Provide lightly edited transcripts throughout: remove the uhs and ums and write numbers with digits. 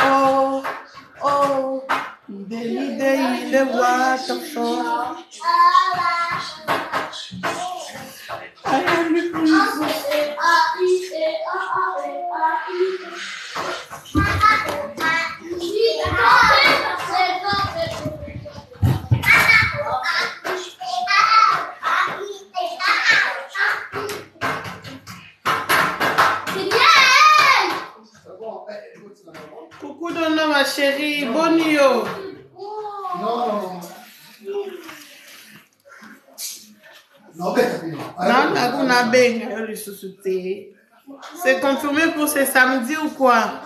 Oh, oh, the waterfall. I am the princess. Coucou Donna ma chérie, bonio. Non. C'est confirmé pour ce samedi ou quoi?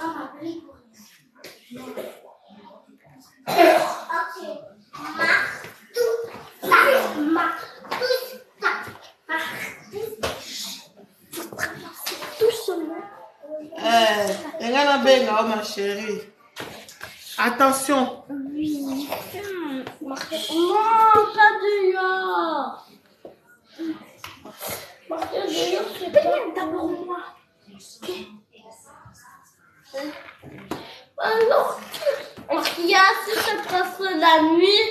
Ma chérie. Attention. Oui. Non, pas dehors. C'est pas d'abord moi. Alors, il y a si ça passe la nuit,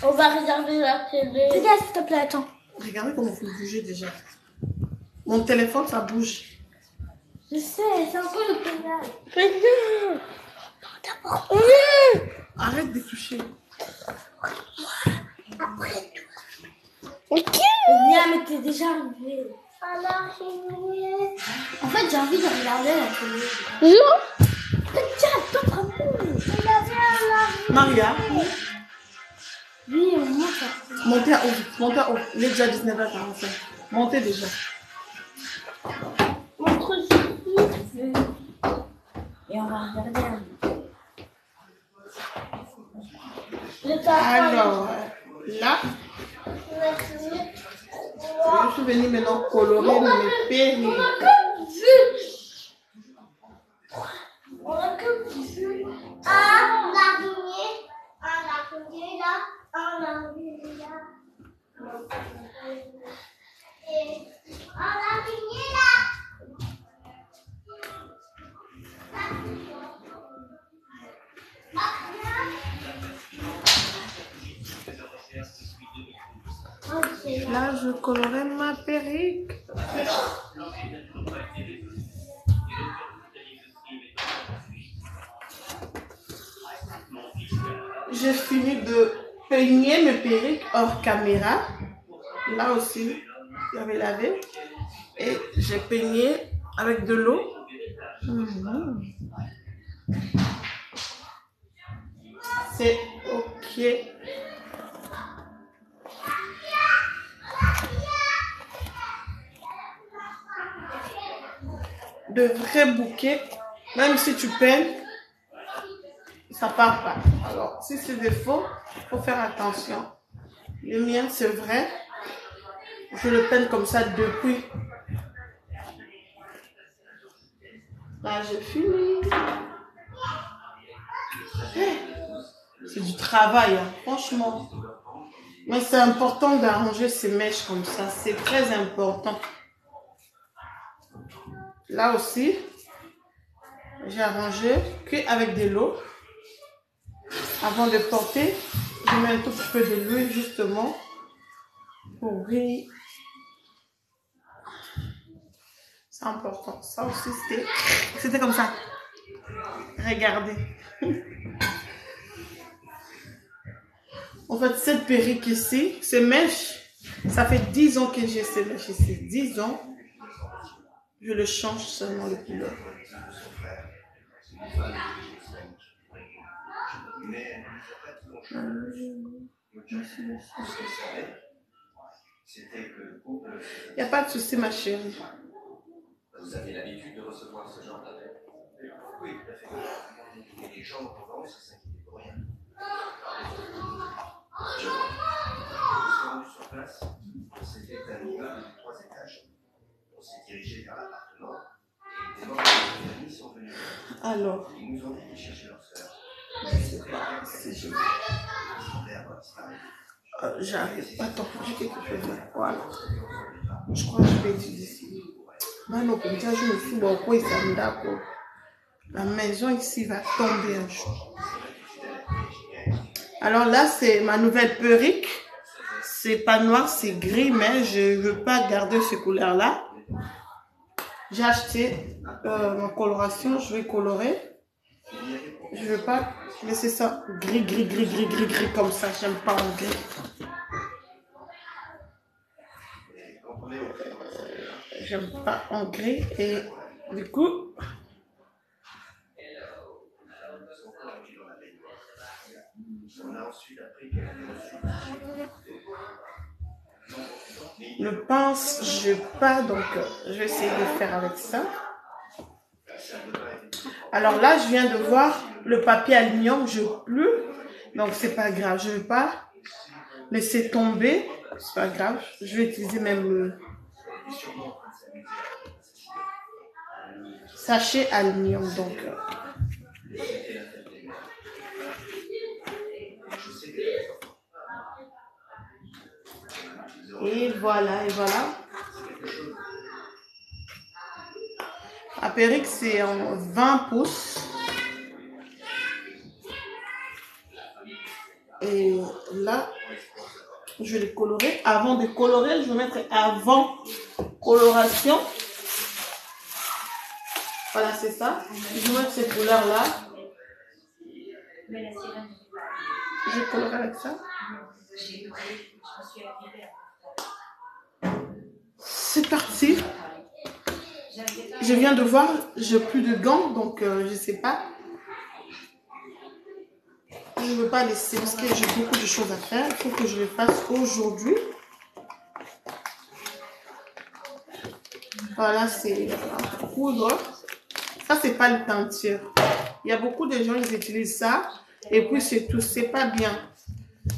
on va regarder la télé. Regarde s'il te plaît, attends. Regardez comment il faut bouger déjà. Mon téléphone, ça bouge. Je sais, c'est encore le pédale. Regarde. D'abord. Arrête de toucher. Après toi. Ok. Viens, mais t'es déjà arrivé. En fait, j'ai envie de regarder la télé. Non. Tiens, toi, Maria. Oui, on monte. Montez à haut. Montez à haut. Il est déjà 19h45. Montez déjà. Montre ici. Et on va regarder un peu. Alors, là, je suis venue maintenant colorer mes perruques. On a que vu un araignée là, un araignée là. Et un araignée là. Là, je colorais ma perruque. J'ai fini de peigner mes perruques hors caméra. Là aussi, j'avais lavé. Et j'ai peigné avec de l'eau. C'est ok. De vrais bouquets, même si tu peignes, ça part pas. Alors, si c'est des faux, il faut faire attention. Le mien, c'est vrai. Je le peigne comme ça depuis. Là, j'ai fini. C'est du travail, hein, franchement. Mais c'est important d'arranger ces mèches comme ça. C'est très important. Là aussi, j'ai arrangé qu'avec de l'eau. Avant de porter, je mets un tout petit peu de l'huile justement pour briller. C'est important. Ça aussi, c'était comme ça. Regardez. En fait, cette perruque ici, ces mèches, ça fait 10 ans que j'ai ces mèches ici. 10 ans. Je le change seulement le couleur. Il n'y a pas de souci, ma chérie. Vous avez l'habitude de recevoir ce genre d'appel? Oui, tout à fait. Et les gens ont tendance à s'inquiéter pour rien. Je vois. Je suis rendu sur place. C'était un immeuble de 3 étages. On s'est dirigé vers l'appartement et des membres de la famille sont venus. Alors, ils nous ont dit de chercher leur sœur. Je sais pas si je... J'arrive. Attends, j'ai quelque chose là. Voilà. Je crois que je vais utiliser ici. Non, comme ça, je me suis beaucoup et ça me d'accord. La maison ici va tomber un jour. Alors là, c'est ma nouvelle perruque. C'est pas noir, c'est gris, mais je veux pas garder ces couleurs-là. J'ai acheté ma coloration, je vais colorer. Je veux pas laisser ça gris, comme ça. J'aime pas en gris. J'aime pas en gris et du coup, le pince, je veux pas, donc je vais essayer de faire avec ça. Alors là, je viens de voir le papier aluminium, je veux plus, donc c'est pas grave, je vais pas laisser tomber, c'est pas grave, je vais utiliser même le sachet aluminium, donc et voilà, et voilà. La perruque, c'est en 20 pouces. Et là, je vais les colorer. Avant de colorer, je vais mettre avant coloration. Voilà, c'est ça. Je vais mettre ces couleurs-là. Je vais colorer avec ça. C'est parti. Je viens de voir, j'ai plus de gants, donc je sais pas. Je ne veux pas laisser parce que j'ai beaucoup de choses à faire. Il faut que je les fasse aujourd'hui. Voilà, c'est la poudre. Ça, c'est pas le teinture. Il y a beaucoup de gens qui utilisent ça. Et puis, c'est tout. C'est pas bien.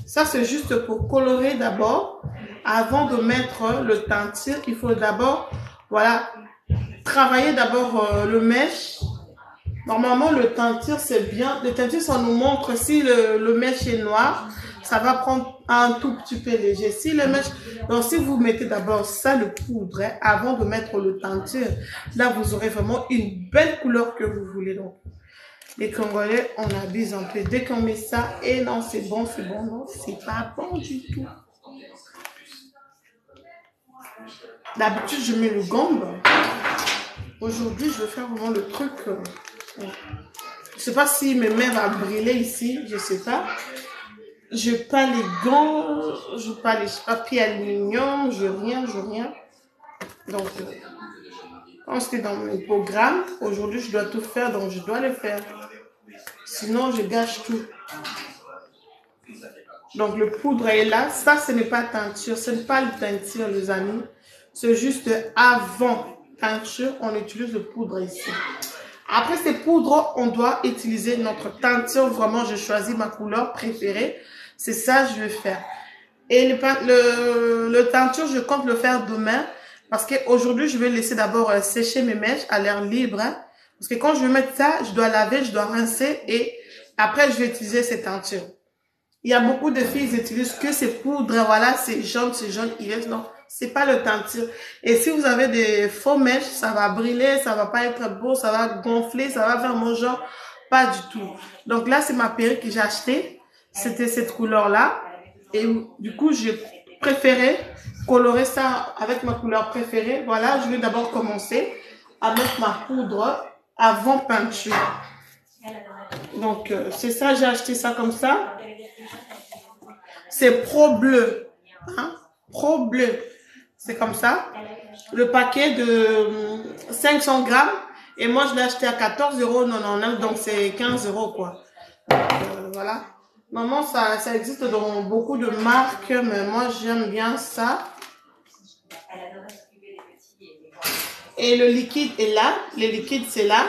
Ça, c'est juste pour colorer d'abord. Avant de mettre le teinture, il faut d'abord, voilà, travailler d'abord le mèche. Normalement, le teinture, c'est bien. Le teinture, ça nous montre si le mèche est noir, ça va prendre un tout petit peu léger. Si le mèche, donc si vous mettez d'abord ça, le poudre, hein, avant de mettre le teinture, là, vous aurez vraiment une belle couleur que vous voulez. Donc, les Congolais, on abuse un peu. Dès qu'on met ça, et non, c'est bon, non, c'est pas bon du tout. D'habitude, je mets le gomme. Aujourd'hui, je vais faire vraiment le truc. Je sais pas si mes mains vont brûler ici, je sais pas. Je n'ai pas les gants, je n'ai pas les papiers aluminium, je rien. Donc, quand c'était dans mon programme, aujourd'hui, je dois tout faire, donc je dois le faire. Sinon, je gâche tout. Donc, le poudre est là. Ça, ce n'est pas teinture, ce n'est pas le teinture, les amis. C'est juste avant teinture, on utilise le poudre ici. Après ces poudres, on doit utiliser notre teinture. Vraiment, j'ai choisi ma couleur préférée. C'est ça que je vais faire. Et le teinture, je compte le faire demain. Parce qu'aujourd'hui, je vais laisser d'abord sécher mes mèches à l'air libre. Hein, parce que quand je vais mettre ça, je dois laver, je dois rincer. Et après, je vais utiliser ces teintures. Il y a beaucoup de filles qui utilisent que ces poudres. Voilà, c'est jaune, il non. C'est pas le teinture. Et si vous avez des faux mèches, ça va brûler, ça va pas être beau, ça va gonfler, ça va faire mon genre. Pas du tout. Donc là, c'est ma perruque que j'ai achetée. C'était cette couleur-là. Et du coup, j'ai préféré colorer ça avec ma couleur préférée. Voilà, je vais d'abord commencer à mettre ma poudre avant peinture. Donc, c'est ça, j'ai acheté ça comme ça. C'est Pro Bleu. Hein? Pro Bleu. C'est comme ça. Le paquet de 500 grammes. Et moi, je l'ai acheté à 14,99 €. Donc, c'est 15 € quoi. Voilà. Normalement, ça existe dans beaucoup de marques. Mais moi, j'aime bien ça. Et le liquide est là. Le liquide, c'est là.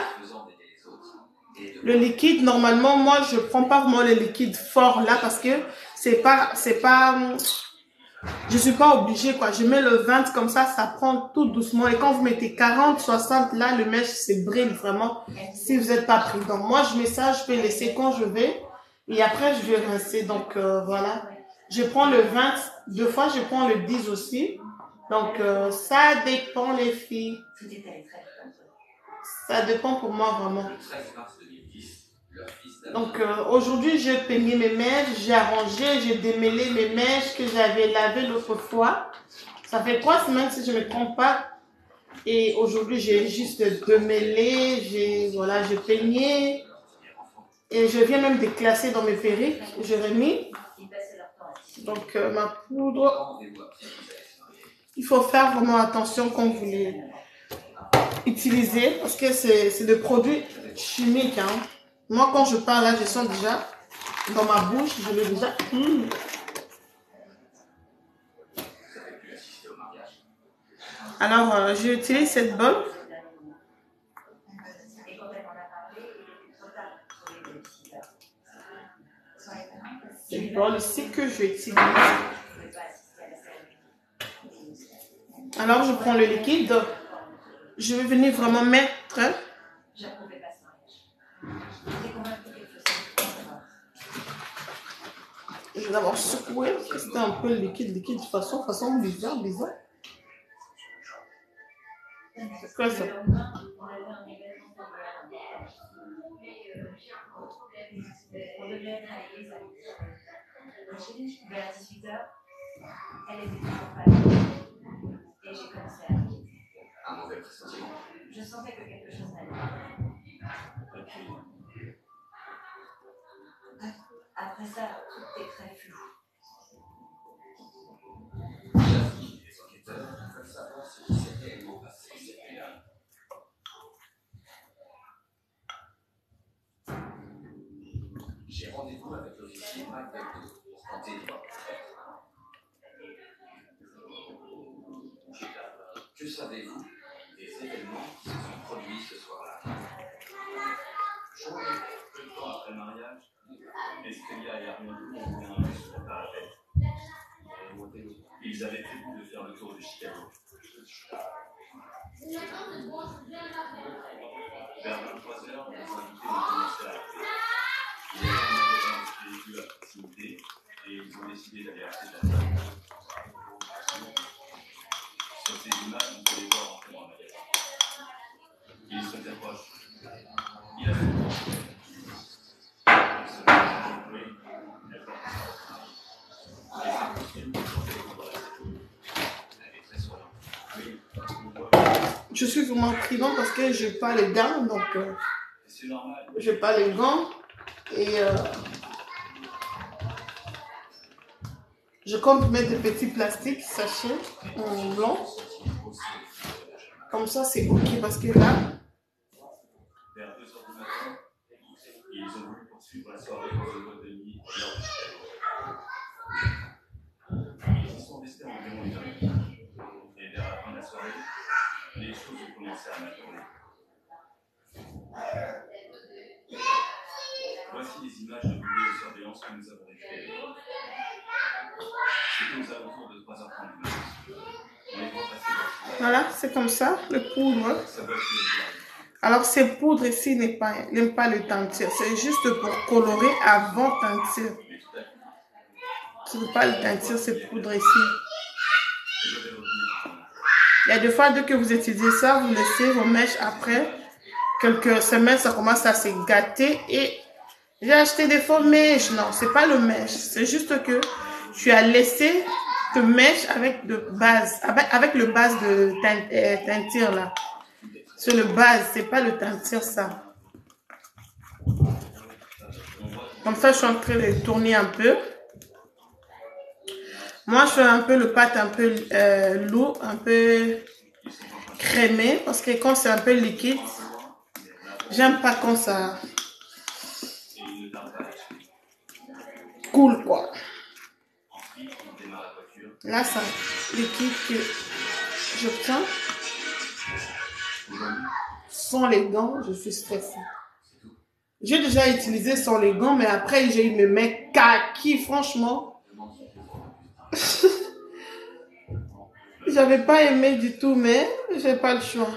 Le liquide, normalement, moi, je prends pas vraiment le liquide fort là parce que je suis pas obligée, quoi. Je mets le 20 comme ça prend tout doucement. Et quand vous mettez 40, 60, là, le mèche se brille vraiment si vous n'êtes pas pris. Donc, moi, je mets ça, je vais laisser quand je vais. Et après, je vais rincer. Donc, voilà. Je prends le 20. Deux fois, je prends le 10 aussi. Donc, ça dépend, les filles. Ça dépend pour moi vraiment. Donc aujourd'hui, j'ai peigné mes mèches, j'ai arrangé, j'ai démêlé mes mèches que j'avais lavées l'autre fois. Ça fait 3 semaines si je ne me trompe pas. Et aujourd'hui, j'ai juste démêlé, j'ai peigné. Et je viens même de classer dans mes perruques, j'ai remis. Donc ma poudre, il faut faire vraiment attention quand vous les utilisez parce que c'est des produits chimiques. Hein. Moi, quand je parle là, je sens déjà dans ma bouche, je l'ai déjà. Alors, j'utilise cette bolle. Cette bolle ici que j'utilise. Alors, je prends le liquide. Je vais venir vraiment mettre. Je vais d'abord secouer parce que c'était un peu liquide de façon bizarre. C'est quoi ça? Un mauvais pressentiment. Je sentais que quelque chose n'allait pas. Après ça, tout est très flou. Les enquêteurs veulent savoir ce qui s'est réellement passé cette nuit-là. J'ai rendez-vous avec l'officier McDonald pour tenter de voir peut-être. Que savez-vous des événements qui se sont produits ce soir-là? Chaud, peu de temps après le mariage, Estella et Armando ont eu un bus sur la tête. Ils avaient prévu de faire le tour de Chicago. Vers 23h, les invités ont commencé à appeler. Ils avaient un véhicule à proximité et ils ont décidé d'aller acheter de la salle. Sur ces images, on peut les voir entrer dans le magasin. Ils se approchent. Il a fait Je suis vraiment prudent parce que je n'ai pas les gants, donc je n'ai pas les gants et je compte mettre des petits plastiques sachets en blanc. Comme ça, c'est ok parce que là. Vers 2h du matin, ils ont voulu poursuivre la soirée dans une boîte de nuit lors du Chicago. Ils y sont restés environ 1h30. Et vers la fin de la soirée, les choses ont commencé à mal tourner. Voici les images de vidéosurveillance que nous avons récupérées. C'était aux alentours de 3h30 du matin. On les voit passer dans le. Voilà, c'est comme ça, le poudre. Alors, ces poudres ici n'aiment pas le teinture. C'est juste pour colorer avant teinture. Tu ne veux pas le teinture, ces poudres ici. Il y a des fois, dès que vous utilisez ça, vous laissez vos mèches après quelques semaines, ça commence à se gâter. Et j'ai acheté des faux mèches. Non, c'est pas le mèche. C'est juste que tu as laissé te mèche avec le base de teinture là. C'est le base, c'est pas le teinture ça. Comme ça, je suis en train de tourner un peu. Moi, je fais un peu le pâte un peu lourd, un peu crémé, parce que quand c'est un peu liquide, j'aime pas quand ça coule quoi. Là, ça liquide que j'obtiens. Sans les gants, je suis stressée. J'ai déjà utilisé sans les gants, mais après, j'ai eu mes mains kaki, franchement. J'avais pas aimé du tout, mais j'ai pas le choix.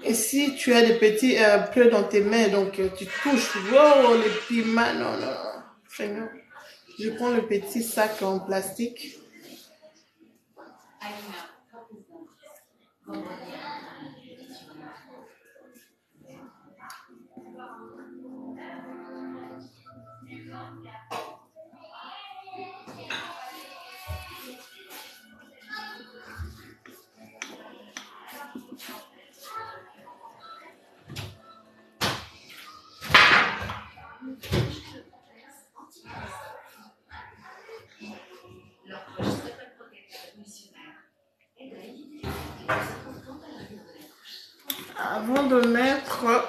Et si tu as des petits pleurs dans tes mains, donc tu touches, wow, les piments, non, Seigneur. Je prends le petit sac en plastique. Avant de mettre la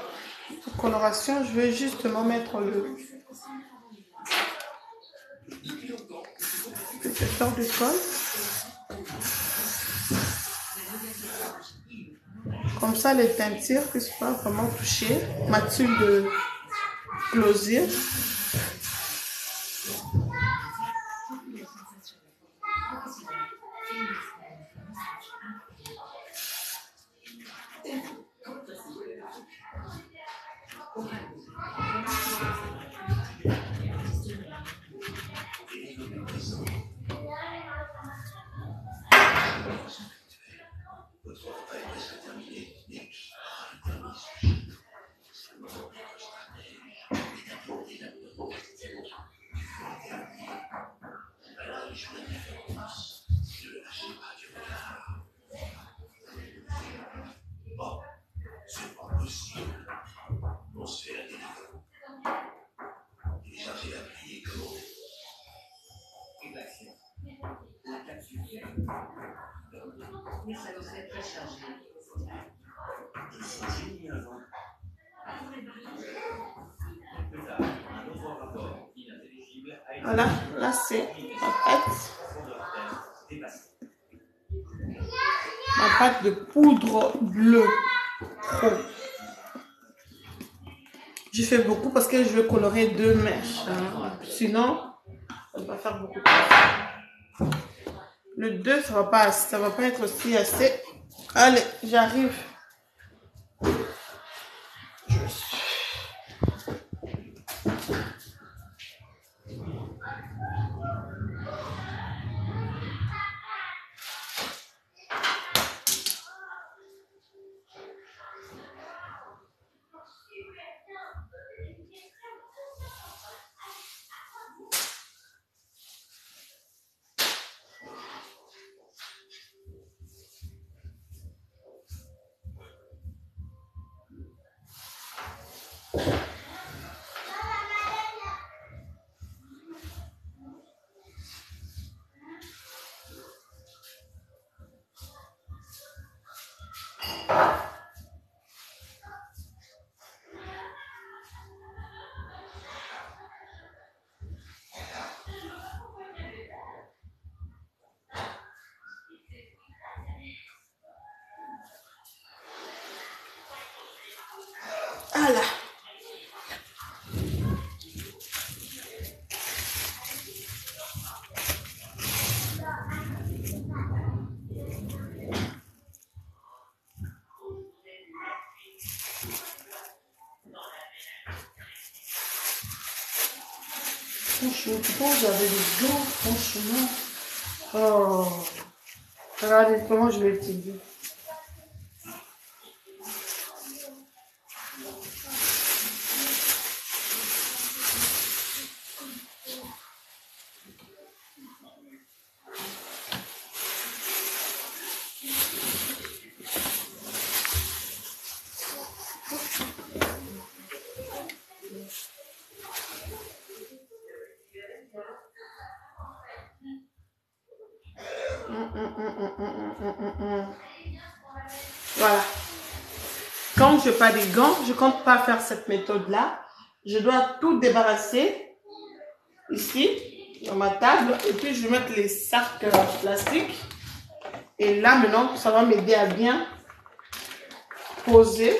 coloration, je vais justement mettre le épaisseur de colle. Comme ça, les teintures ne puissent pas vraiment toucher ma tuile de closier. Voilà, là c'est ma pâte de poudre bleue pro. Je fais beaucoup parce que je veux colorer 2 mèches. Hein. Sinon, ça va faire beaucoup de temps. Le 2, ça va pas être aussi assez. Allez, j'arrive. Voilà. Franchement, pourquoi j'avais des gants, franchement. Oh. Regardez comment je vais utiliser. Voilà. Quand je n'ai pas des gants, je ne compte pas faire cette méthode-là. Je dois tout débarrasser ici, dans ma table. Et puis, je vais mettre les sacs plastiques. Et là, maintenant, ça va m'aider à bien poser.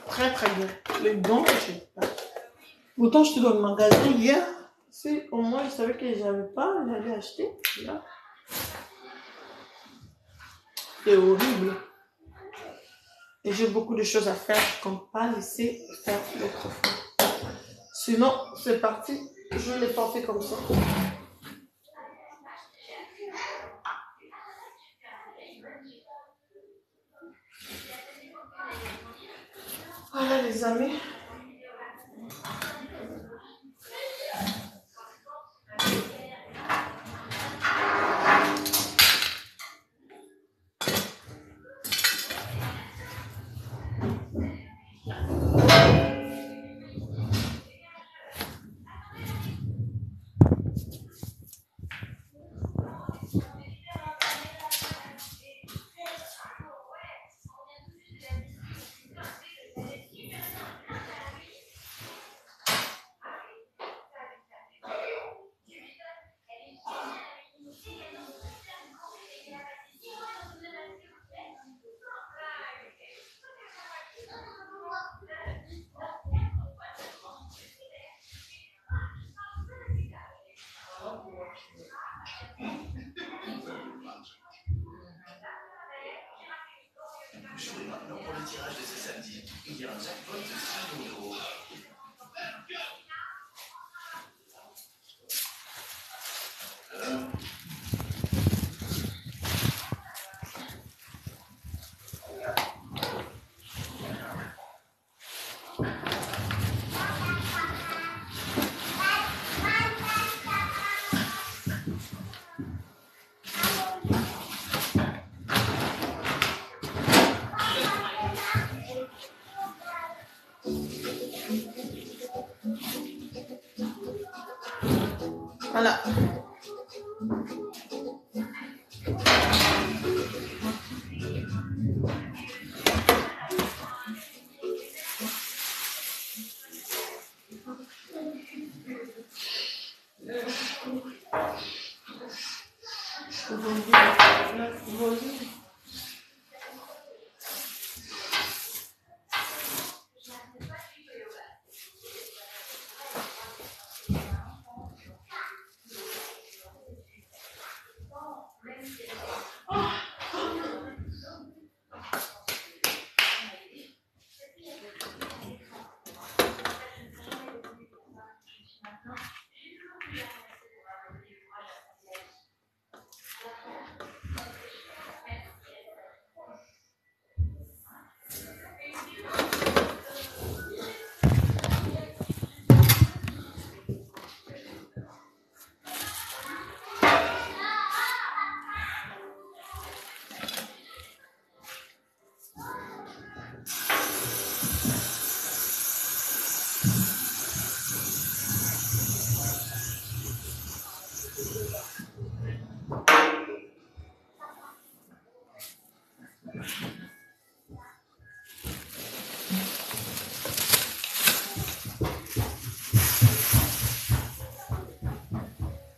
Très, très bien. Les gants, je sais pas. Pourtant, je suis dans le magasin hier. Si au moins, je savais que je n'avais pas, j'allais acheter. Là. C'est horrible. Et j'ai beaucoup de choses à faire. Je ne compte pas laisser faire l'autre fois. Sinon, c'est parti. Je l'ai pas fait comme ça. Voilà les amis. il y a un jackpot de 5 000 €. Voilà.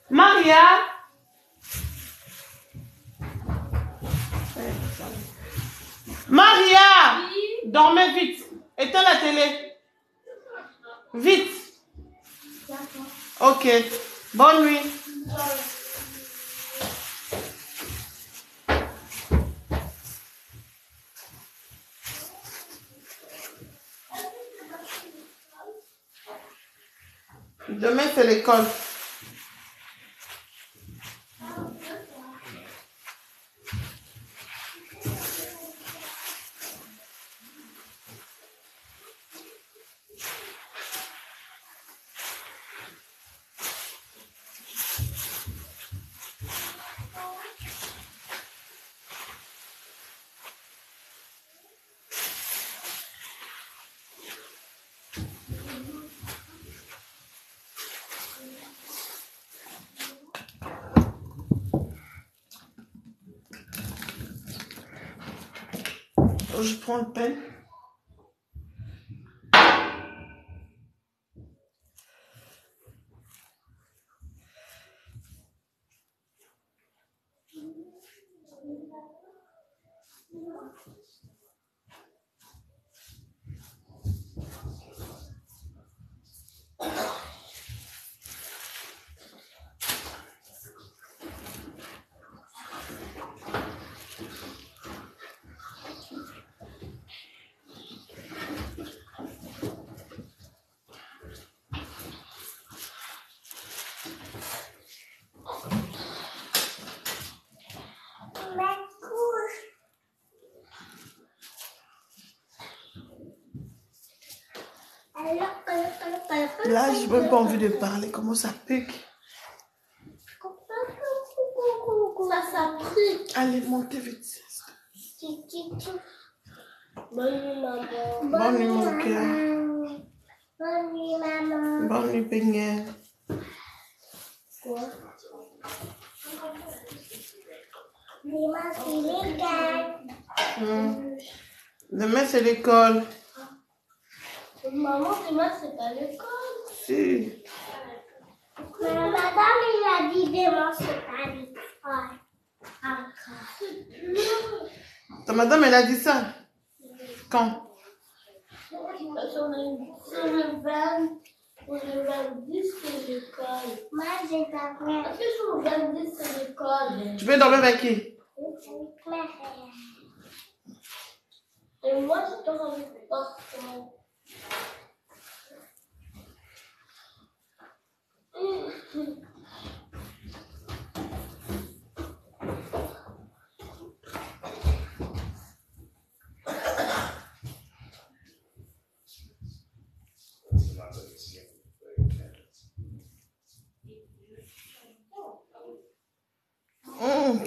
Maria! Maria! Dormez vite. Éteins la télé. Vite. Ok. Bonne nuit. Demain, c'est l'école. Je prends le pen. Là, j'ai même pas envie de parler. Comment ça pique? Ça pique. Allez, montez vite. Bonne nuit, maman. Bonne nuit, mon cœur. Bonne nuit, maman. Bonne nuit, Beignet. Quoi? Demain, c'est l'école. Demain, c'est l'école. Maman, demain, c'est pas l'école. Si. Mais madame, il a dit demain, c'est pas l'école. Ta madame, elle a dit ça. Quand? Sur le 20 ou le 20 c'est l'école. Moi, j'ai dormi. Parce que sur le 20 c'est l'école. Tu veux dormir avec qui? Avec ma Et moi, je te rajoute pas ça.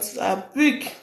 Ça pique.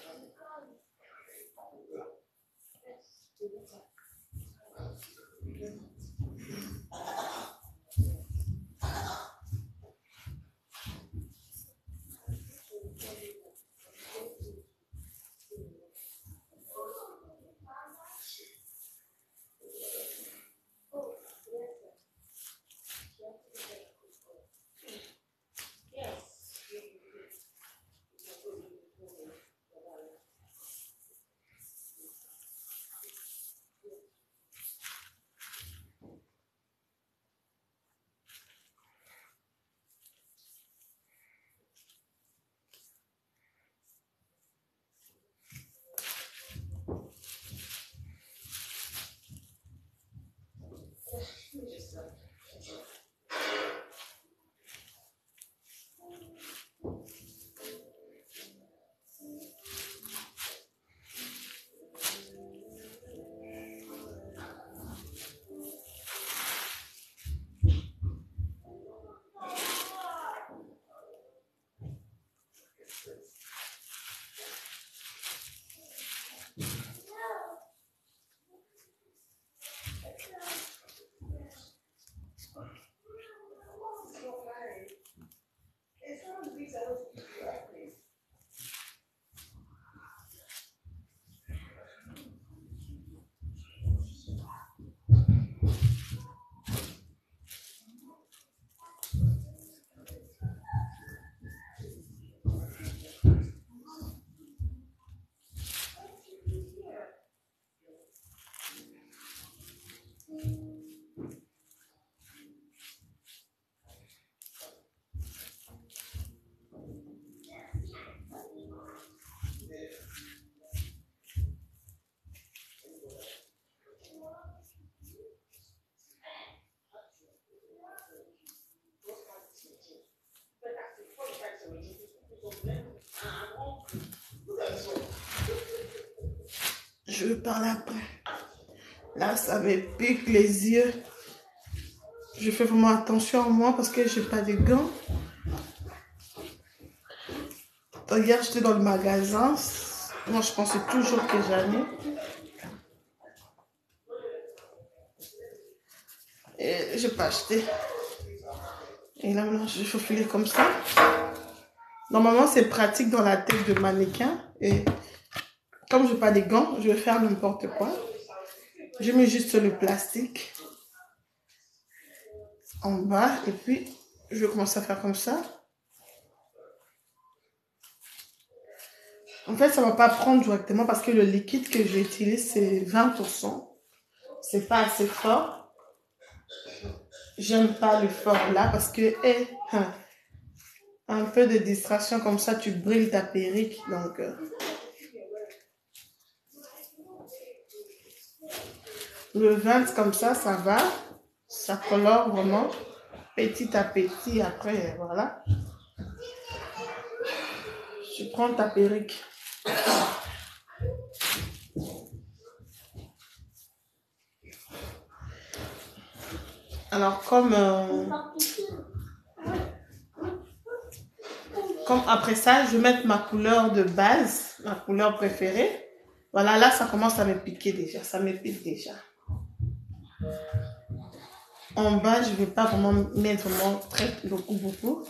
Je parle après. Là, ça me pique les yeux. Je fais vraiment attention à moi parce que je n'ai pas de gants. Hier, j'étais dans le magasin. Moi, je pensais toujours que j'allais. Et je n'ai pas acheté. Et là, maintenant, je vais faufiler comme ça. Normalement, c'est pratique dans la tête de mannequin. Et comme je n'ai pas de gants, je vais faire n'importe quoi. Je mets juste le plastique en bas. Et puis, je vais commencer à faire comme ça. En fait, ça ne va pas prendre directement parce que le liquide que j'utilise, c'est 20%. C'est pas assez fort. J'aime pas le fort là parce que un peu de distraction comme ça, tu brilles ta perruque. Donc, le 20 comme ça va. Ça colore vraiment petit à petit. Après, voilà. Tu prends ta perruque. Alors, comme après ça, je vais mettre ma couleur de base, ma couleur préférée. Voilà, là, ça commence à me piquer déjà. Ça me pique déjà. En bas, je ne vais pas vraiment mettre vraiment beaucoup.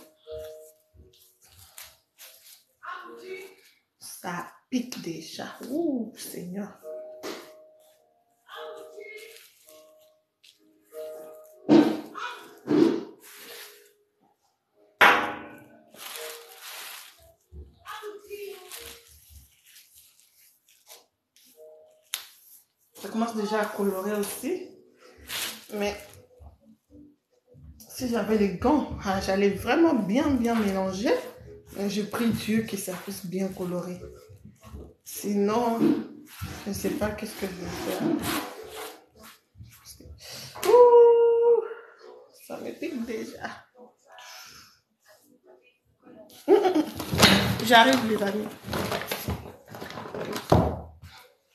Ça pique déjà. Ouh, Seigneur. Ça commence déjà à colorer aussi. Mais si j'avais les gants, j'allais vraiment bien mélanger. Je prie Dieu que ça puisse bien colorer. Sinon, Je ne sais pas qu'est-ce que je vais faire. Ouh, ça me pique déjà. J'arrive les amis.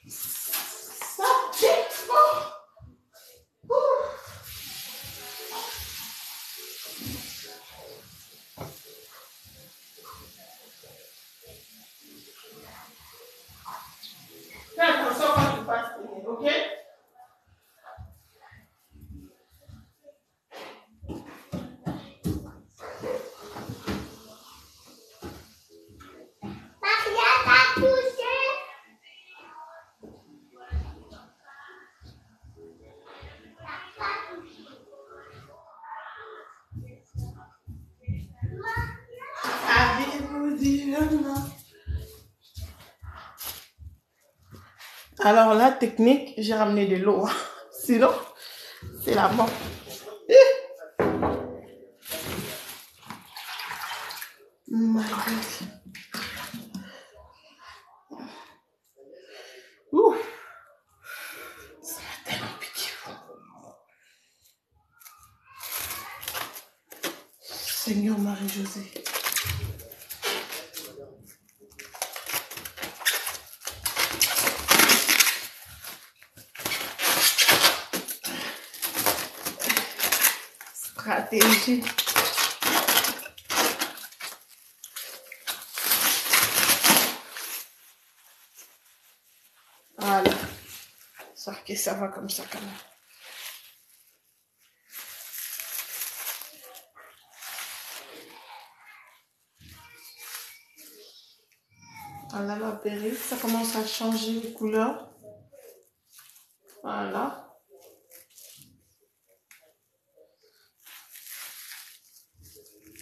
Ça pique fort. Fais attention quand tu passes, ok? Avez-vous dit non? Alors la technique, j'ai ramené de l'eau. Sinon, c'est la mort. My God. Ouh. Ça m'a tellement piqué. Seigneur Marie-Josée. Stratégie. Voilà. Ça, que ça va comme ça quand même. Voilà la pérille, ça commence à changer de couleur. Voilà.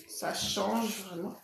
Ça change vraiment.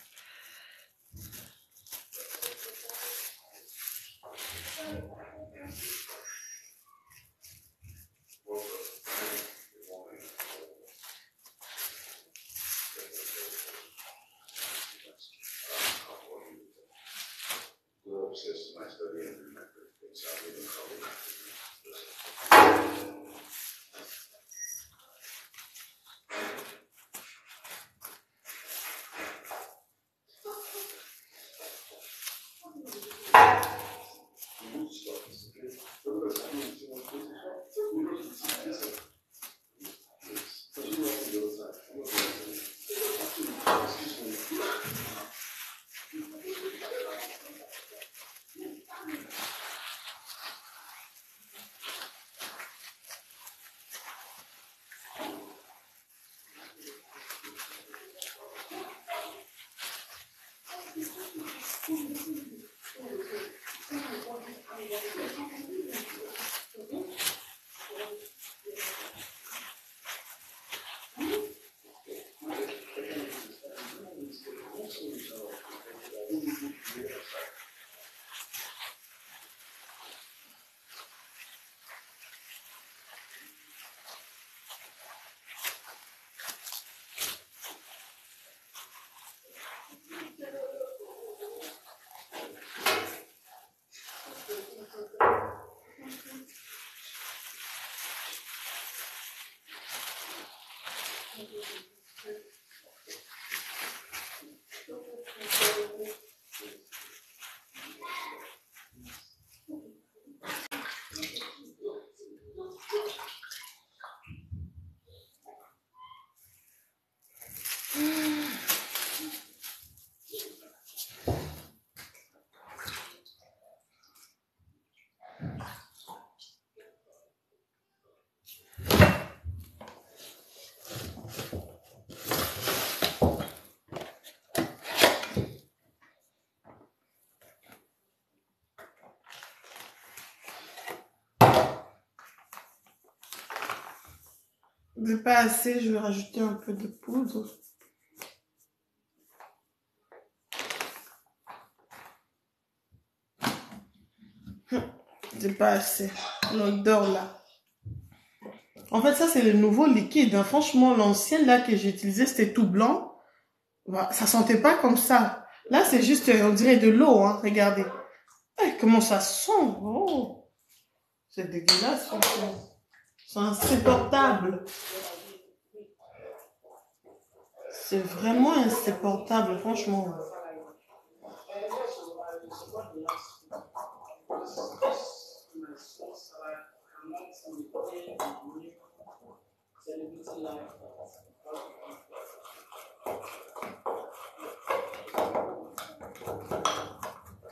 Mais pas assez, je vais rajouter un peu de poudre. C'est pas assez. L'odeur là. En fait, ça c'est le nouveau liquide. Hein. Franchement, l'ancien là que j'ai utilisé, c'était tout blanc. Ça sentait pas comme ça. Là, c'est juste, on dirait de l'eau. Hein. Regardez. comment ça sent. Oh, c'est dégueulasse, franchement. C'est insupportable. C'est vraiment insupportable, franchement.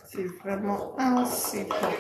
C'est vraiment insupportable.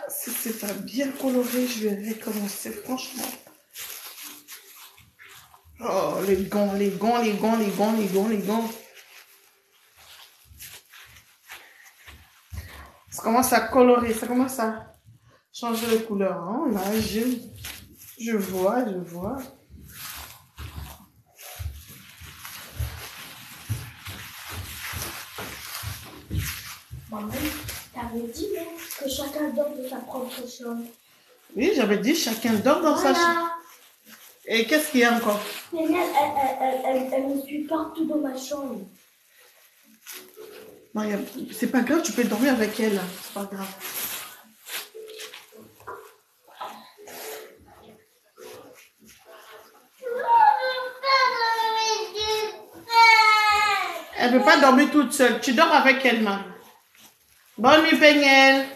Si c'est pas bien coloré, je vais recommencer, franchement. Oh, les gants, les gants, les gants, les gants, les gants, les gants. Ça commence à colorer, ça commence à changer de couleur. Hein? Là, je vois, je vois. Maman, t'avais dit que chacun dort de sa propre chambre. Oui, j'avais dit chacun dort dans sa chambre. Et qu'est-ce qu'il y a encore? Elle me suit partout dans ma chambre. C'est pas grave, tu peux dormir avec elle. C'est pas grave. Elle ne peut pas dormir toute seule. Tu dors avec elle, maman. Bonne nuit, Peignel.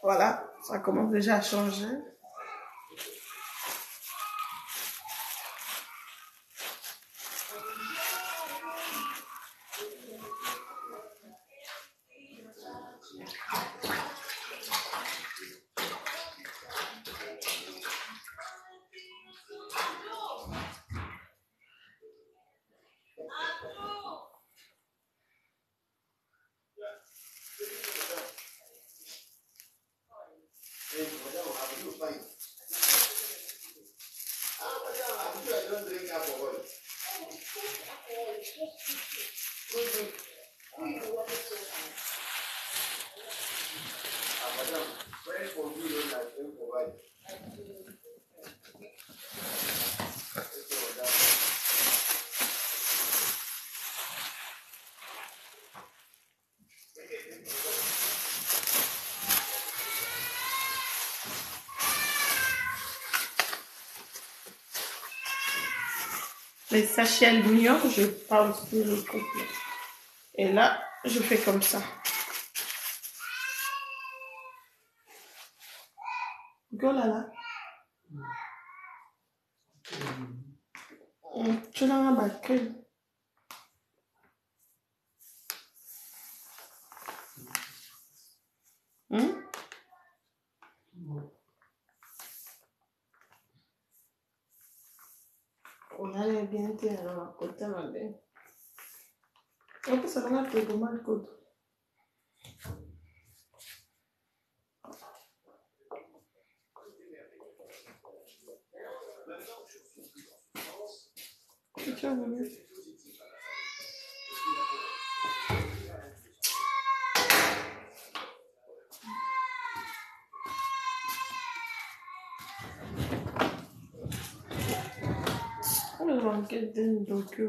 Voilà, ça commence déjà à changer. Les sachets aluminium, je parle sur le complet. Et là, je fais comme ça. Go là là. Tu n'as pas que. On a bien été à côté de on peut se rendre que comment le code. On va enquêter donc.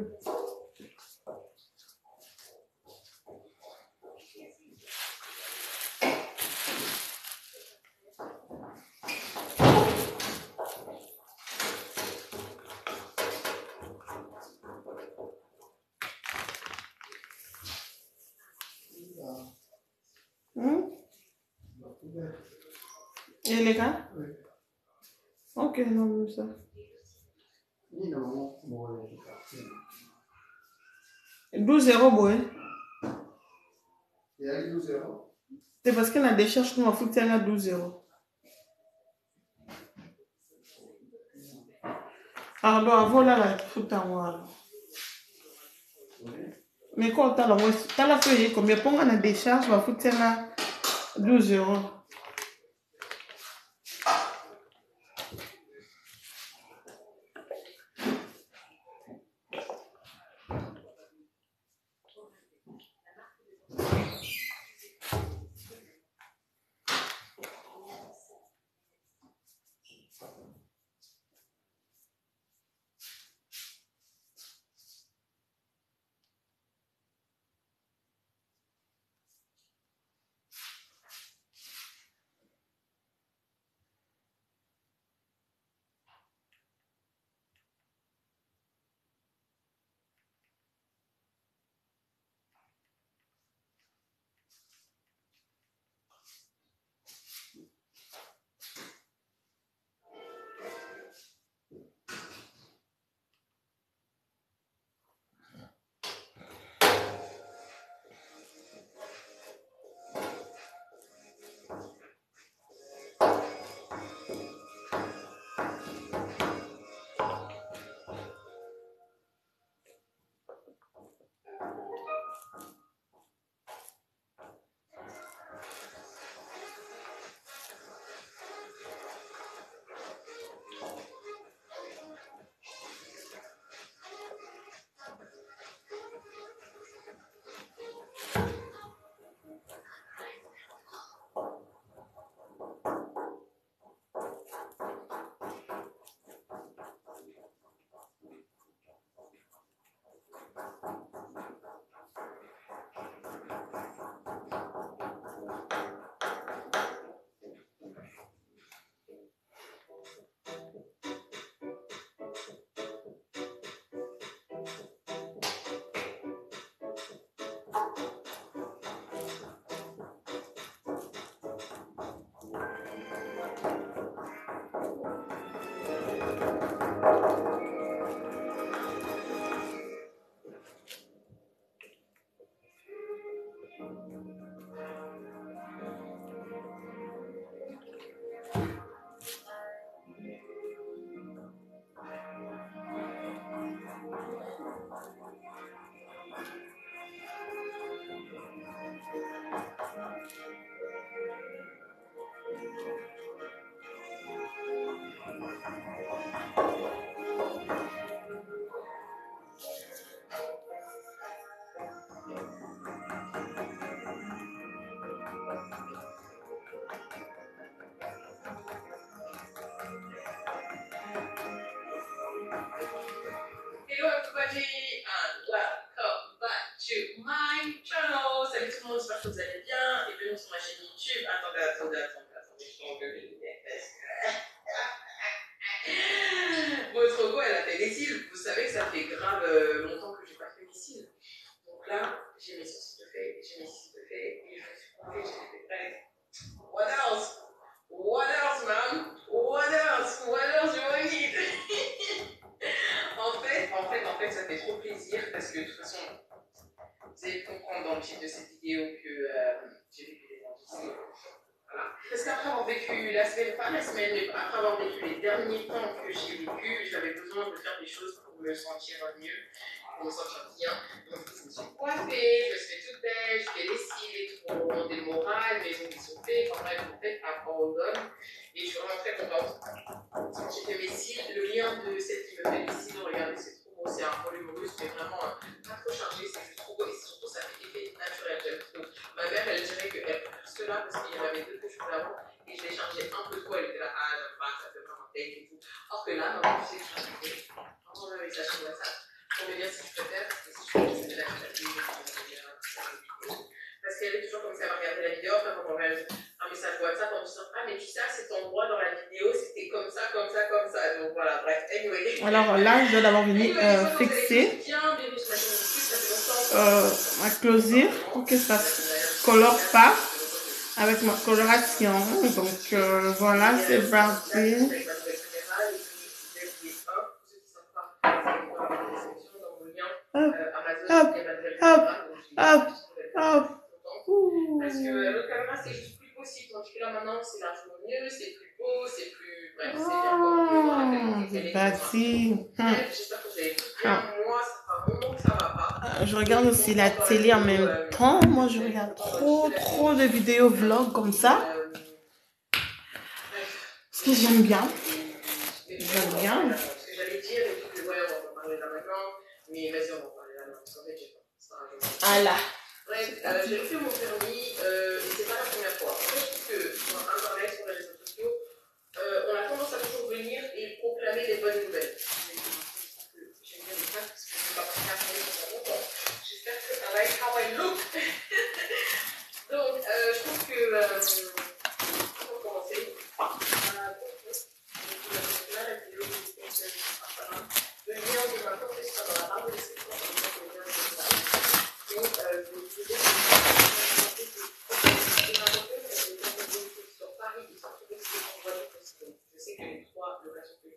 Et les gars? Oui. Ok, non, mais ça. 12 €, boy. Il y a 12 €. C'est parce qu'il y a des cherches qui m'ont foutu à 12 €. Alors, avant là, la fout à moi. Mais quand tu as la feuille, combien pour la décharge, va foutre à 12 €. Hello everybody and welcome back to my channel. Salut tout le monde, j'espère que vous allez bien et bienvenue sur ma chaîne YouTube. Attendez, je suis en gueule. Votre go, elle a fait des cils. Vous savez que ça fait grave longtemps que j'ai pas fait mes cils. Donc là, j'ai mes sourcils de fait, j'ai mes cils de fait et je suis contente, j'ai fait prêt. What else? What else, man? What else? What else do I need? En fait, ça fait trop plaisir parce que de toute façon, vous allez comprendre dans le titre de cette vidéo que j'ai vécu des temps difficiles. Voilà. Parce qu'après avoir vécu la semaine, pas la semaine, mais après avoir vécu les derniers temps que j'ai vécu, j'avais besoin de faire des choses pour me sentir mieux, pour me sentir bien. Donc, je me suis coiffée, je me suis fait toute belle, je fais les cils et tout pour remonter le moral, mes ongles sont faits, enfin bref, en fait, abandonne. Et je suis vraiment très contente. J'ai fait mes cils, le lien de celle qui me fait les cils, regardez, c'est trop beau, c'est un volume russe, mais vraiment pas trop chargé, c'est juste trop beau et surtout ça fait effet naturel. J'aime trop. Ma mère, elle dirait qu'elle préfère cela parce qu'il y en avait deux que je voulais avant et je les chargeais un peu trop, elle était là, ah j'aime pas, ça fait vraiment tête et tout. Or que là, maman, tu sais que je suis chargée, envoie un message sur WhatsApp pour me dire si je préfère et si je préfère, c'est de la vidéo. Parce qu'elle est toujours comme ça, elle va regarder la vidéo, après on m'envoie un message WhatsApp en me disant ah mais tu sais à cet endroit dans la vidéo c'était comme ça, comme ça, comme ça. Donc voilà, bref, anyway. Alors là, je dois d'abord venir fixer ma closure pour que ça ne colore pas avec ma coloration. Donc voilà, c'est parti. Hop, hop, hop, hop. Parce que l'autre caméra c'est juste plus possible, tandis que là maintenant c'est largement mieux, c'est plus beau, c'est plus. Bref, c'est bien. C'est parti. J'espère que vous allez tout bien. Moi, ça fait un moment que ça va pas. Je regarde aussi la télé en même temps. Moi, je regarde trop de vidéos vlogs comme ça. Parce que j'aime bien. J'aime bien. Ce que j'allais dire, et tout, ouais, on va en parler là maintenant. Mais vas-y, on va en parler là maintenant. Parce qu'en fait, j'ai pas. Ah là. Bref, j'ai refait mon permis et c'est pas la première fois. En fait, je trouve que sur Internet, sur les réseaux sociaux, on a tendance à toujours venir et proclamer des bonnes nouvelles. J'aime bien les femmes parce que je ne vais pas passer à parler pendant longtemps. J'espère que I like how I look. Donc, je trouve que. Pour commencer, le lien de ma profession dans la barre de description, comme ça, je vais bien le je sais que les trois locations,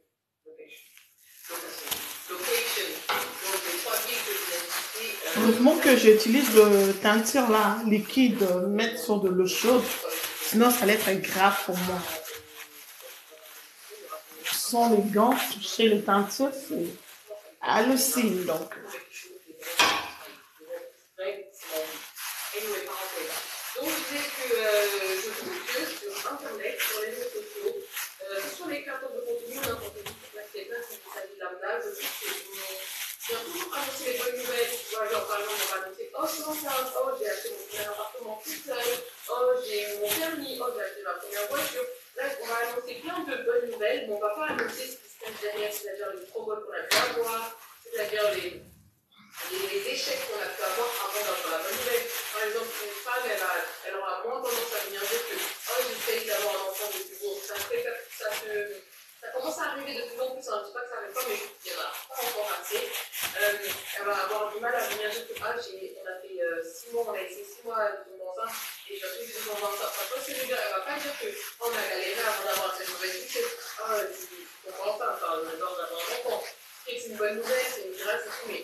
heureusement que j'utilise le teinture là, liquide, mettre sur de l'eau chaude. Sinon, ça allait être grave pour moi. Sans les gants, toucher les teintures, c'est hallucinant. Donc. Donc, je disais que je trouve que sur Internet, sur les réseaux sociaux, sur les cartes de contenu, n'importe qui qui place quelqu'un qui s'agit de lambda, je trouve que vient toujours annoncer les bonnes nouvelles. Genre, par exemple, on va annoncer oh, je suis enceinte, oh, j'ai acheté mon premier appartement tout seul, oh, j'ai eu mon permis, oh, j'ai acheté ma première voiture. Là, on va annoncer plein de bonnes nouvelles, mais on ne va pas annoncer ce qui se cache derrière, c'est-à-dire les troubles qu'on a pu avoir, c'est-à-dire les échecs qu'on a pu avoir avant d'avoir la bonne nouvelle. Par exemple, une femme, elle aura moins tendance à venir dire que oh, j'essaye d'avoir un enfant depuis bon. Ça commence à arriver de plus en plus. Je ne dis pas que ça n'arrive pas, mais il n'y en a pas encore assez. Elle va avoir du mal à venir dire que on a fait 6 mois, on a essayé 6 mois de tomber enceinte et j'ai appris que je tombe enceinte. Enfin, elle ne va pas dire qu'on a galéré avant d'avoir cette mauvaise succès. Ah, tu tombes enceinte, on adore d'avoir un enfant. C'est une bonne nouvelle, c'est une grâce et tout, mais.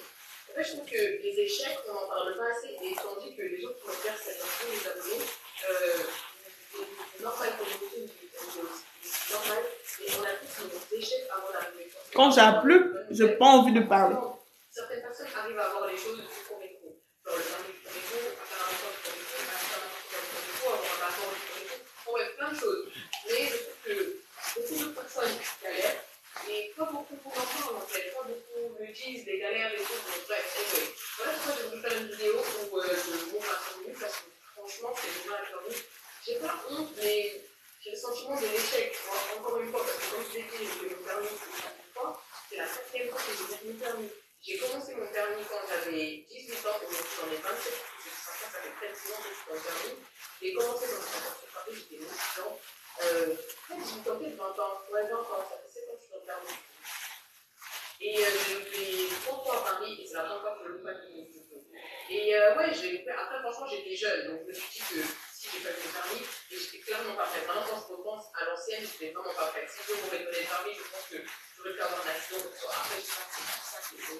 En fait, je trouve que les échecs, on n'en parle pas assez, et tandis que les gens qui vont faire cette info, les abonnés, c'est normal pour nous aussi, c'est normal, et on a tous nos échecs avant d'arriver. Quand j'ai plus, j'ai pas envie de parler. certaines personnes arrivent à avoir les choses du premier coup. Genre le permis du premier coup, à faire un rapport du premier coup, à faire un rapport du premier coup, avoir un rapport du premier coup. On va plein de choses. Mais je trouve que beaucoup de personnes galèrent. Et pas beaucoup pour en parler en fait, pas beaucoup me disent des galères et tout, donc bref, anyway. Voilà pourquoi j'ai voulu faire une vidéo où je montre ma commune, parce que franchement c'est une mal permis. J'ai pas honte, mais j'ai le sentiment de l'échec, encore une fois, parce que comme je l'ai dit, j'ai eu mon permis une fois, c'est la 4e fois que j'ai eu mon permis. J'ai commencé mon permis quand j'avais 18 ans, aujourd'hui j'en ai 27, ça fait 13 ans que je suis en permis. J'ai commencé dans le transport, j'étais 18 ans. 18 ans, 20 ans, ouais, 20 ans, ça fait 7 ans que je suis en permis. Et j'ai fait 3 fois à Paris, et c'est la première fois que je loue pas de permis. Et ouais, après franchement j'étais jeune, donc je me suis dit que si j'ai pas eu le permis, et j'étais clairement pas prête. Maintenant quand je repense à l'ancienne, j'étais vraiment pas prête. Si je m'aurais donné le permis, je pense que j'aurais pu avoir un accident. Après je pense que c'est pour ça que je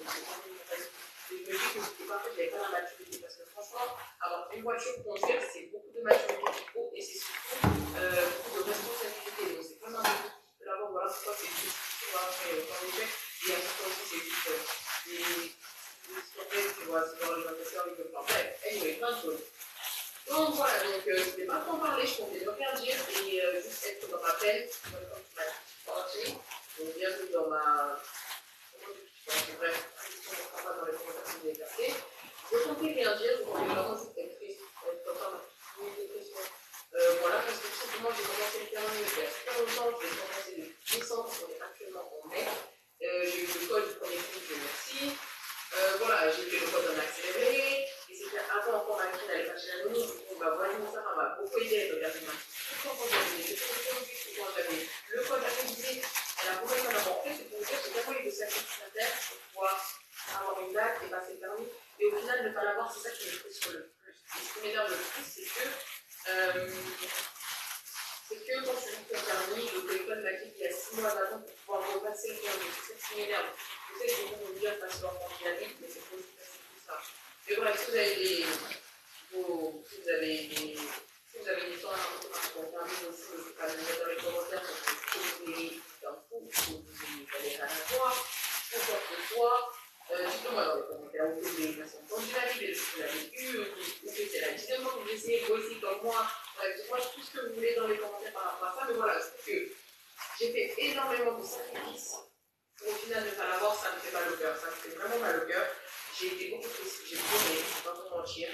me dis que j'étais pas prête, j'avais pas la maturité. Parce que franchement, avoir une voiture conduire, c'est beaucoup de maturité qu'il faut, et c'est surtout beaucoup de responsabilité. Donc c'est pas mal de l'avoir, voilà pourquoi c'est plus après dans les faits. Et à chaque fois aussi c'est juste tu vois, c'est dans les investisseurs, ils peuvent pas. Bref, anyway, plein de choses. Donc voilà, donc je ne vais pas trop parler, je comptais ne rien dire et juste être dans ma peine, comme tu m'as dit, donc bienvenue dans ma. Bref, on ne sera pas dans les commentaires que vous avez passés. Je comptais rien dire, je comptais vraiment juste être triste, être comme ça, une dépression. Voilà, parce que tout simplement, j'ai commencé le permis il y a super longtemps, je l'ai commencé depuis décembre, on est actuellement en mai. J'ai eu le code du premier coup, Dieu merci. Voilà, j'ai fait le code en accéléré, et c'était avant encore ma fille n'allait pas chez la nounou, donc bah voilà, ça m'a beaucoup aidé, regardez ma fille. Quand j'avais le code à réviser, elle a beaucoup m'en avoir fait, c'est pour vous dire que j'ai tellement eu de sacrifices à faire pour pouvoir avoir une date et passer le permis, et au final, ne pas l'avoir, c'est ça qui me frustre le plus. Et ce qui m'énerve le plus, c'est que quand je suis ton permis, le téléphone m'a dit qu'il y a 6 mois d'avant pour pouvoir repasser le permis. C'est ça qui m'énerve. Je sais que beaucoup vont me dire parce qu'on prend la vie, mais c'est pour aussi passer tout ça. Mais bref, si vous avez des temps à raconter par rapport au permis aussi, n'hésitez pas à me mettre dans les commentaires parce que vous voulez d'un coup, vous allez rien avoir, ou quoi que ce soit. Dites-moi dans les commentaires où vous avez façon entendu la vie, vous l'avez eu, ou que c'est la 10e fois que vous essayez, vous aussi comme moi. Bref, dites-moi tout ce que vous voulez dans les commentaires par rapport à ça, mais voilà, c'est que j'ai fait énormément de sacrifices. Au final, ne pas l'avoir, ça me fait mal au cœur. Ça me fait vraiment mal au cœur. J'ai été beaucoup triste, j'ai pleuré, je ne vais pas vous mentir.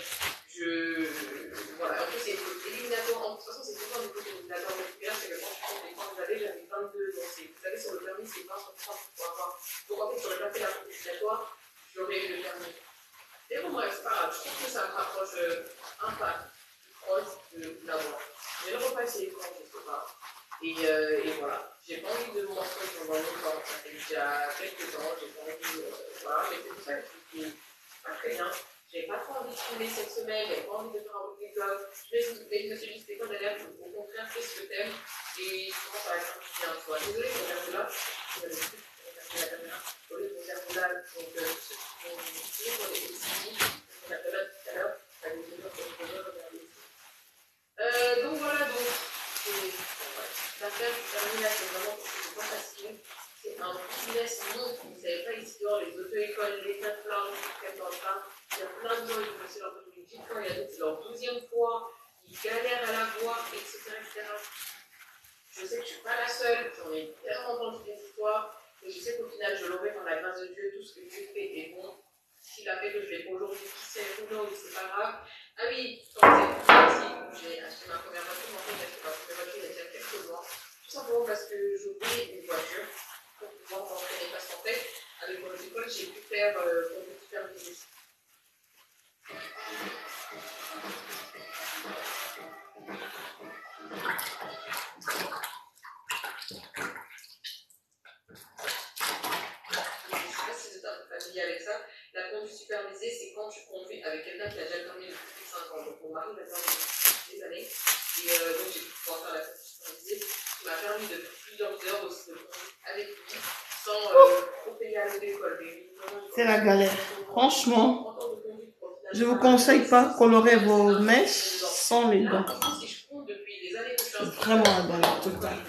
Voilà, en plus, c'est éliminatoire. De toute façon, c'est tout le temps des éliminatoires. Le plus bien, c'est que quand vous avez, j'avais 22. Donc, vous savez, sur le permis, c'est 20 sur 30 pour avoir. Donc, en fait, j'aurais pas fait la première éliminatoire, j'aurais eu le permis. Et bon, bref, c'est pas grave. Je trouve que ça me rapproche un pas proche de l'avoir. Je vais le repasser quand je ne sais pas. Et voilà. J'ai pas envie de montrer pendant longtemps. Ça fait déjà quelques temps. J'ai pas envie. Voilà. Mais c'est pour ça que je suis pas très bien. J'ai pas trop envie de filmer cette semaine. J'ai pas envie de faire un petit vlog. Mais je me suis dit, c'était quand d'ailleurs, au contraire, fais ce que t'aimes. Et je commence à être un petit bien. Soit désolé, je regarde là. Vous avez vu, je regarde la caméra. Au lieu de regarder là, donc ceux qui vont suivre les ici, je regarde là tout à l'heure. Ça va vous dire que je peux regarder ici. Donc voilà, donc. L'affaire du permis là, c'est vraiment pas facile. C'est un business monstre. Vous ne savez pas ici dehors, les auto-écoles, les plateformes, dans le tas. Il y a plein de gens qui vont passer leur permis du temps. Il y a d'autres, c'est leur 12e fois. Ils galèrent à l'avoir, etc., etc. Je sais que je ne suis pas la seule. J'en ai tellement entendu des histoires. Et je sais qu'au final, je l'aurai par la grâce de Dieu. Tout ce que Dieu fait est bon. S'il a fait que je l'ai pas aujourd'hui, qui sait, ou non, c'est pas grave. Ah oui, quand j'ai acheté ma première voiture, en fait, j'ai acheté ma première voiture il y a déjà quelques mois. Tout simplement parce que je voulais une voiture pour pouvoir m'entraîner. Parce qu'en fait, avec mon école, j'ai pu faire mon petit permis. Avec ça, la conduite supervisée, c'est quand tu conduis avec quelqu'un qui a déjà le permis depuis plus de 5 ans. Donc, mon mari l'a permis depuis des années. Et donc, j'ai pu pouvoir faire la conduite supervisée. Ça m'a permis de faire plusieurs heures aussi de conduire avec lui sans trop payer à l'auto-école. C'est la galère. Franchement, je vous conseille pas colorer vos mèches sans les dents. C'est vraiment la galère totale.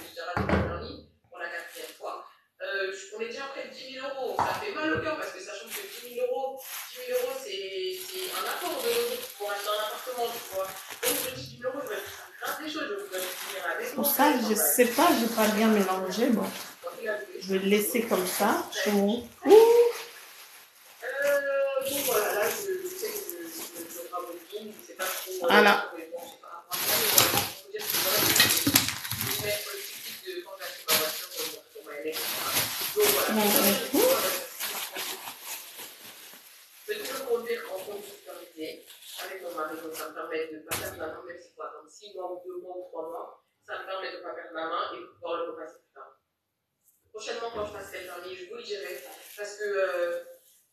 On est déjà près de 10 000 €. Ça fait mal au cœur parce que sachant que 10 000 ça, je sais pas, je n'ai pas bien mélangé. Bon, je vais le laisser comme ça. Donc voilà, là, je sais que je rabotis, je ne sais pas trop. Voilà. Je vais toujours conduire en conduite supervisée avec mon mari, donc ça me permet de ne pas perdre la main, même si c'est dans 6 mois ou 2 mois ou 3 mois, ça me permet de ne pas perdre la main et de pouvoir le repasser plus tard. Prochainement, quand je passerai le permis, je vous le dirai, parce que,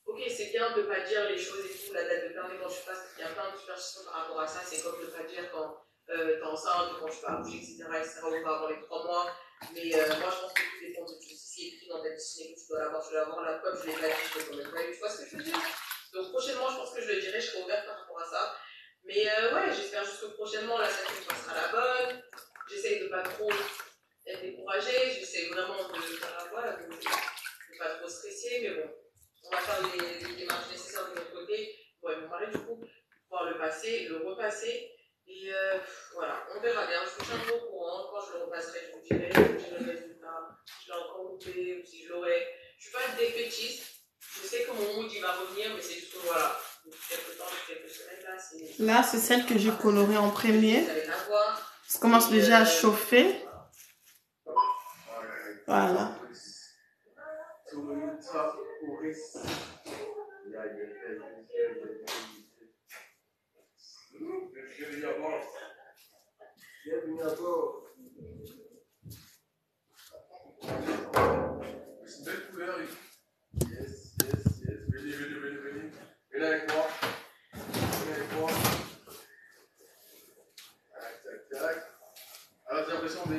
ok, c'est bien de ne pas dire les choses et tout, la date de permis quand je passe, il y a plein de superstitions par rapport à ça, c'est comme de ne pas dire quand t'es enceinte, quand tu vas bouger, etc., ou pas avant les 3 mois. Mais moi, je pense que tout dépend de tout. Si c'est écrit dans ta destinée que tu dois l'avoir, la preuve, je l'ai pas dit, je l'ai quand même pas eu. Tu vois ce que je veux dire? Donc, prochainement, je pense que je le dirai, je serai ouverte par rapport à ça. Mais ouais, j'espère juste que prochainement, la semaine passera la bonne. J'essaye de pas trop être découragée, j'essaie vraiment de faire la voie, de ne pas trop stresser, mais bon, on va faire les démarches nécessaires de notre côté. Ouais, mon mari, du coup, pouvoir le passer, le repasser. Et voilà, on verra bien. Je vous tiendrai au courant. Quand je le repasserai, je vous dirai le résultat. Si je l'ai encore loupé ou si je l'aurai. Je ne suis pas défaitiste. Je sais que mon mood il va revenir, mais c'est juste que voilà. Depuis quelques temps, quelques semaines là, c'est. Là, c'est celle que j'ai colorée en premier. Vous allez la voir. Ça commence déjà à chauffer. Voilà. C'est une belle couleur. Yes. Venez. Venez avec moi. Tac. Alors, t'as l'impression de...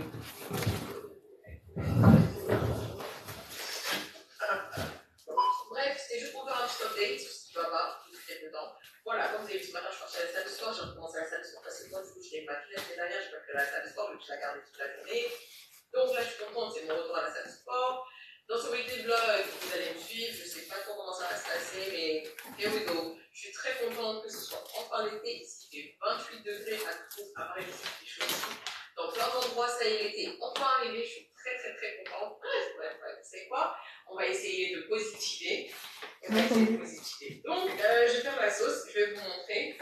Bref, c'était juste pour faire un petit update sur ce qui va pas depuis quelques temps. Voilà, comme vous avez vu ce matin, je suis partie à la salle de sport, j'ai recommencé à la salle de sport parce que moi, du coup, je n'ai pas fait l'année dernière, j'ai pas fait la salle de sport, je la gardé toute la journée. Donc là, je suis contente, c'est mon retour à la salle de sport. Dans ce weekly vlog, vous allez me suivre, je ne sais pas trop comment ça va se passer, mais here we go. Je suis très contente que ce soit enfin l'été, ici il fait 28 degrés à Toulouse, à Paris, je suis chaud ici. Dans plein d'endroits, ça y est, l'été enfin arrivé, je suis très contente. Ouais, vous savez quoi? On va essayer de positiver. Donc, je vais faire la sauce, je vais vous montrer.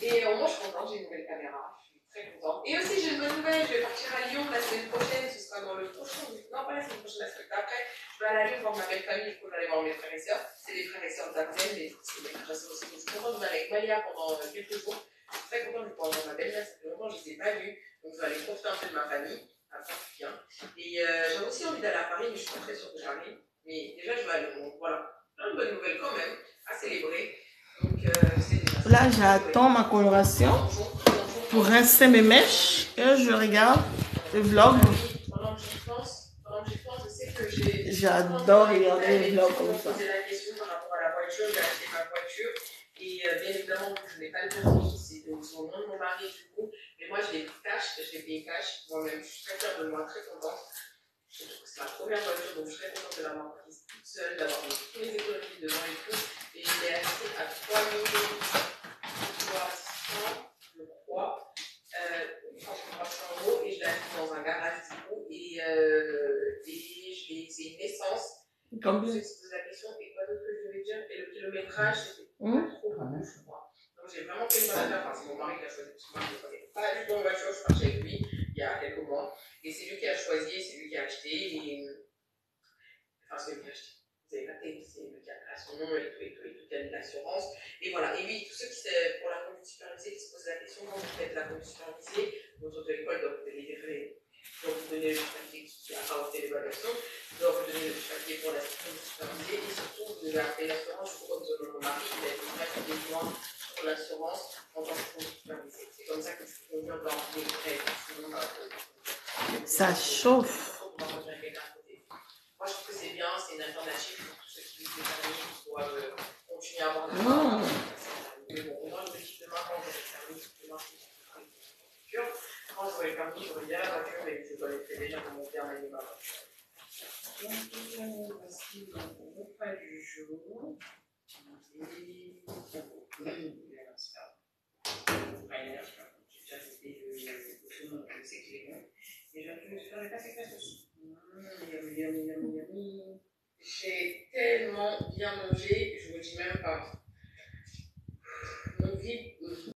Et moi, je suis contente, j'ai une nouvelle caméra. Je suis très contente. Et aussi, j'ai une bonne nouvelle, je vais partir à Lyon la semaine prochaine. Ce sera dans le prochain. Non, pas la semaine prochaine, la semaine d'après. Je vais aller à Lyon voir ma belle famille. Du coup, je vais aller voir mes frères et sœurs. C'est des frères et sœurs d'Axel, mais c'est mes frères et sœurs aussi. Donc, je suis contente de aller avec Malia pendant quelques jours. Je suis très contente de pouvoir voir ma belle-mère. Ça fait longtemps que je ne les ai pas vues. Donc, je vais aller profiter un peu de ma famille. À bien. Et j'ai aussi envie d'aller à Paris, mais je suis pas très sûre que j'arrive. Mais déjà, je vais aller. Donc, voilà. Plein de bonnes nouvelles quand même à célébrer. Donc, c'est déjà. Là, j'attends ma coloration pour rincer mes mèches. Et je regarde le vlog. Pendant que j'y pense, je sais que j'ai. J'adore regarder les vlogs comme ça. Poser la question par rapport à la voiture, j'ai acheté ma voiture. Et bien évidemment, je n'ai pas le permis, c'est au nom de mon mari du coup. Mais moi, je l'ai payé cash. Moi-même, je suis très fière de moi, très contente. C'est ma première voiture, donc je suis très contente de l'avoir prise toute seule, d'avoir mis tous les économies dedans et tout. Et je l'ai acheté à 3 300, je crois. 300 euros et je l'ai acheté dans un garage du coup. Et c'est une essence. Combien? Je vais se poser la question, et quoi d'autre que je vais dire? Et le kilométrage, c'était pas trop beaucoup, je crois. Donc j'ai vraiment fait une bonne affaire. Enfin, c'est mon mari qui a choisi, parce que moi, je ne connais pas du tout en voiture, je suis partie avec lui il y a quelques mois. Et c'est lui qui a choisi, c'est lui qui a acheté. Et... Enfin, c'est lui qui a acheté. Vous avez capté, c'est lui qui a son nom et tout, qui a de l'assurance. Et voilà. Et oui, tous ceux qui, pour la conduite supervisée, qui se posent la question, quand vous faites la conduite supervisée, votre auto-école doit vous délivrer. Donc, vous donnez le papier qui a apporté l'évaluation, doit vous donner le papier pour la conduite supervisée. Et surtout, vous devez appeler l'assurance, je crois que mon mari, il a été vraiment besoin sur l'assurance en tant que conduite supervisée. C'est comme ça que tu peux conduire dans les frais. Ça chauffe. Moi, je trouve que c'est bien, c'est une alternative pour tous ceux qui vivent des familles qui doivent continuer à avoir des parents. Mais bon, moi, je me dis demain, quand j'aurai le permis, demain, je vais voiture. Quand j'aurai le permis, j'aurai bien la voiture, mais je dois les faire déjà pour mon père et ma voiture. Donc, voici mon repas du jour. Et j'ai déjà testé le saumon, je sais qu'il est bon. Déjà, je me suis fait passer quelque chose. Yummy, yummy, yummy. J'ai tellement bien mangé, je vous dis même pas. Mon vide.